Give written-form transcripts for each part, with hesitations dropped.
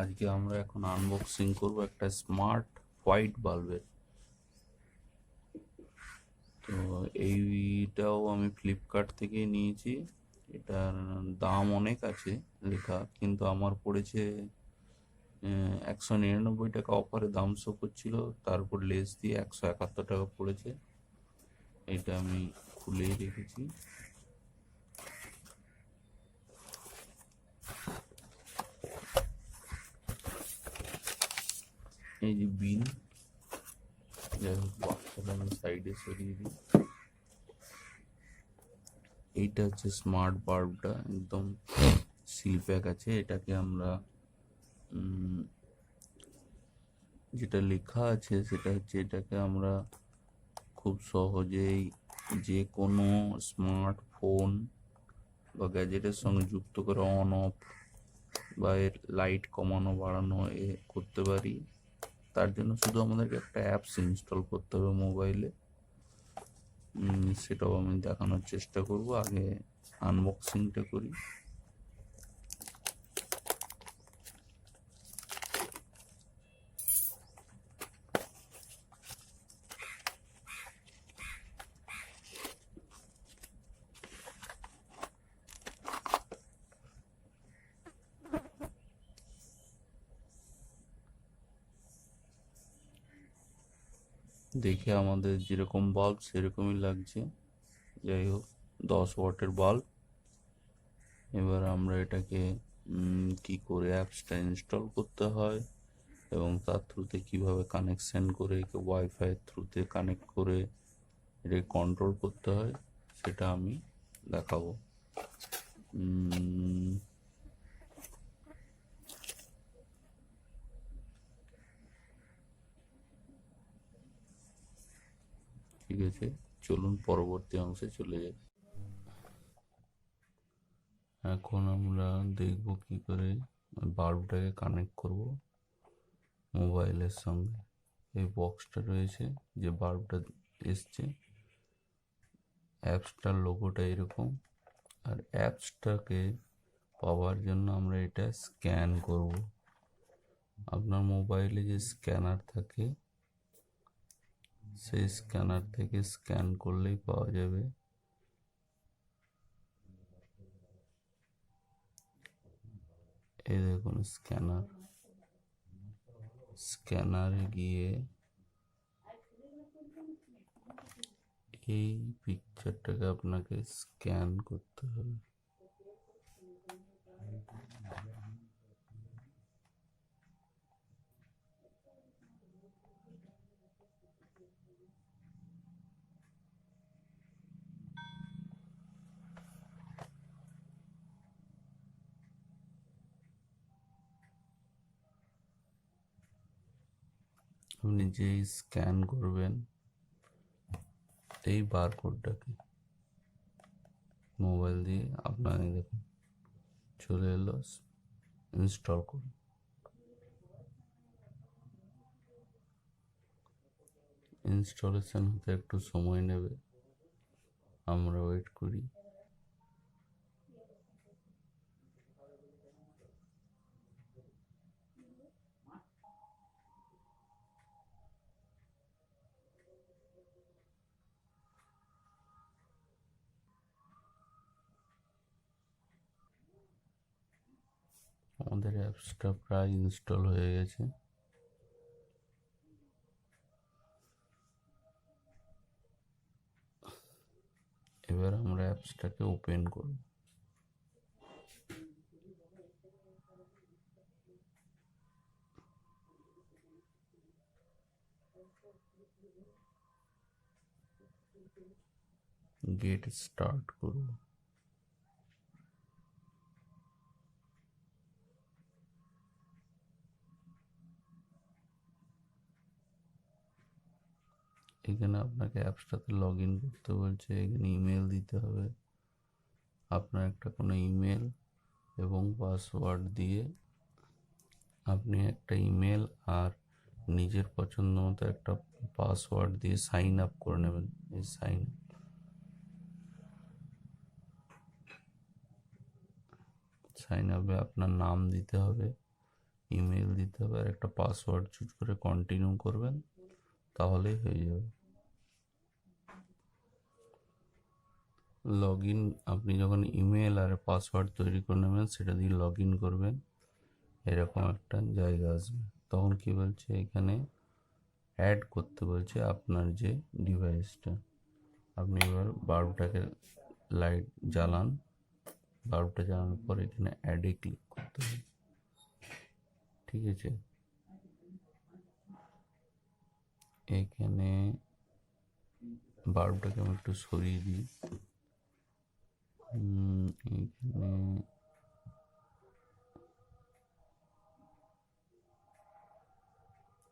আজকে আমরা এখন আনবক্সিং করব একটা স্মার্ট হোয়াইট বাল্বের। তো এইটাও আমি ফ্লিপকার্ট থেকে নিয়েছি। এটার দাম অনেক আছে লেখা, কিন্তু আমার পড়েছে 199 টাকা অফারে দাম শো করছিল, তারপর লেস দিয়ে 171 টাকা পড়েছে। এটা আমি খুলেই রেখেছি। এই যে বিল, যাই হোক বাক্সটা আমি সাইডে সরিয়ে দিই। এইটা হচ্ছে স্মার্ট বাল্বটা, একদম সিল প্যাক আছে। এটাকে আমরা যেটা লেখা আছে সেটা হচ্ছে, এটাকে আমরা খুব সহজেই যে কোনো স্মার্টফোন বা গ্যাজেটের সঙ্গে যুক্ত করে অন অফ বা এর লাইট কমানো বাড়ানো করতে পারি। তার জন্য শুধু আমাদেরকে একটা অ্যাপস ইনস্টল করতে হবে মোবাইলে। সেটাও আমি দেখানোর চেষ্টা করব। আগে আনবক্সিংটা করি। দেখে আমাদের যেরকম বাল্ব সেরকমই লাগছে। যাই হোক, 10 ওয়াটের বাল্ব। এবার আমরা এটাকে কি করে অ্যাপসটা ইনস্টল করতে হয় এবং তার থ্রুতে কিভাবে কানেকশন করে ওয়াইফাই থ্রুতে কানেক্ট করে এটা কন্ট্রোল করতে হয় সেটা আমি দেখাবো। ঠিক আছে, চলুন পরবর্তী অংশে চলে যাই। এখন আমরা দেখব কি করে বাল্বটাকে কানেক্ট করব মোবাইলের সঙ্গে। এই বক্সটা রয়েছে, যে বাল্বটা এসছে, অ্যাপসটার লোগোটা এরকম। আর অ্যাপসটাকে পাওয়ার জন্য আমরা এটা স্ক্যান করব। আপনার মোবাইলে যে স্ক্যানার থাকে সেই স্ক্যানার থেকে স্ক্যান করলেই পাওয়া যাবে। এই দেখুন স্ক্যানার, স্ক্যানারে গিয়ে এই পিকচারটাকে আপনাকে স্ক্যান করতে হবে। আপনি যেই স্ক্যান করবেন এই বারকোডটাকে মোবাইল দিয়ে, আপনার দেখুন চলে এলো। ইনস্টল করুন। ইনস্টলেশন হতে একটু সময় নেবে, আমরা ওয়েট করি। আমাদের অ্যাপসটা প্রায় ইনস্টল হয়ে গেছে। এবার আমরা অ্যাপসটাকে ওপেন করব। গেট স্টার্ট করব। এখানে আপনাকে অ্যাপসটাতে লগ ইন করতে বলছে। এখানে ইমেল দিতে হবে। আপনার একটা কোনো ইমেল এবং পাসওয়ার্ড দিয়ে আপনি একটা ইমেল আর নিজের পছন্দ মতো একটা পাসওয়ার্ড দিয়ে সাইন আপ করে নেবেন। এই সাইন আপে আপনার নাম দিতে হবে ইমেল দিতে হবে আর একটা পাসওয়ার্ড চুজ করে কন্টিনিউ করবেন, তাহলেই হয়ে যাবে। লগ ইন আপনি যখন ইমেল আর পাসওয়ার্ড তৈরি করে নেবেন, সেটা দিয়ে লগ ইন করবেন, এরকম একটা জায়গা আসবে। তখন কি বলছে, এখানে অ্যাড করতে বলছে আপনার যে ডিভাইসটা। আপনি এবার বাল্বটাকে লাইট জ্বালান, বাল্বটা জ্বালানোর পর এখানে অ্যাডে ক্লিক করতে হবে। ঠিক আছে, এখানে বাল্বটাকে আমি একটু সরিয়ে দিই। এখানে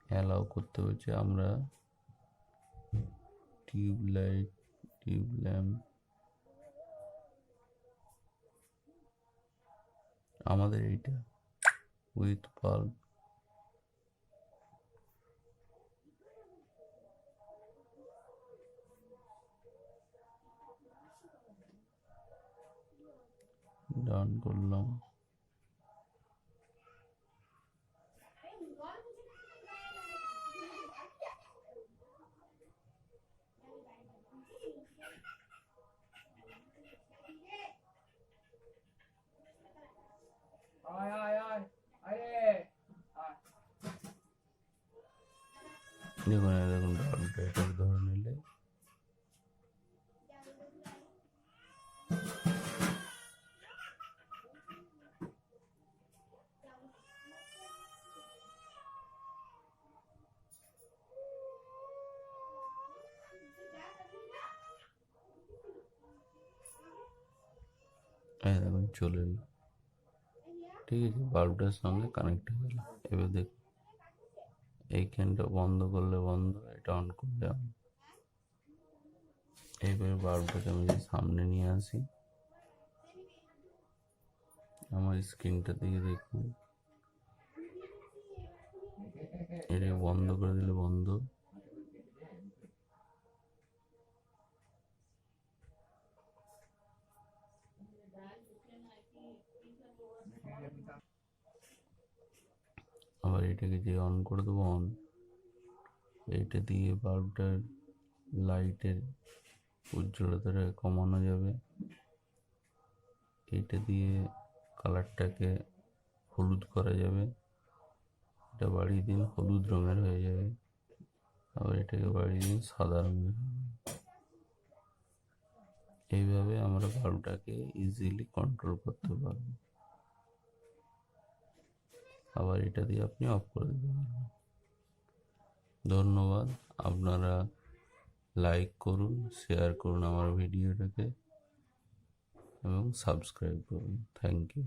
অ্যালাউ করতে হচ্ছে। আমরা টিউব ল্যাম্প আমাদের এইটা উইথ বাল্ব, ডান করলাম। দেখুন বাল্বটা এটাকে ধরে নিলে দেখুন চলে এলো। ঠিক আছে, বাল্বটার সঙ্গে কানেক্ট হয়ে গেল। এবার দেখুন এইখানটা বন্ধ করলে বন্ধ, এটা অন করলে অন। এইবারে বাল্বটাকে আমি সামনে নিয়ে আসি, আমার স্ক্রিনটা দিকে দেখুন, এটা বন্ধ করে দিলে বন্ধ। আবার এটাকে যে অন করে দেবো অন। এইটা দিয়ে বাল্বটার লাইটের উজ্জ্বলতাটা কমানো যাবে। এইটা দিয়ে কালারটাকে হলুদ করা যাবে, এটা বাড়িয়ে দিন হলুদ রঙের হয়ে যাবে। আবার এটাকে বাড়িয়ে দিন সাদা রঙের। এইভাবে আমরা বাল্বটাকে ইজিলি কন্ট্রোল করতে পারবো। আবার এটা দিয়ে আপনি অফ করে দিতে পারবেন। ধন্যবাদ। আপনারা লাইক করুন, শেয়ার করুন আমার ভিডিওটাকে এবং সাবস্ক্রাইব করুন। Thank you.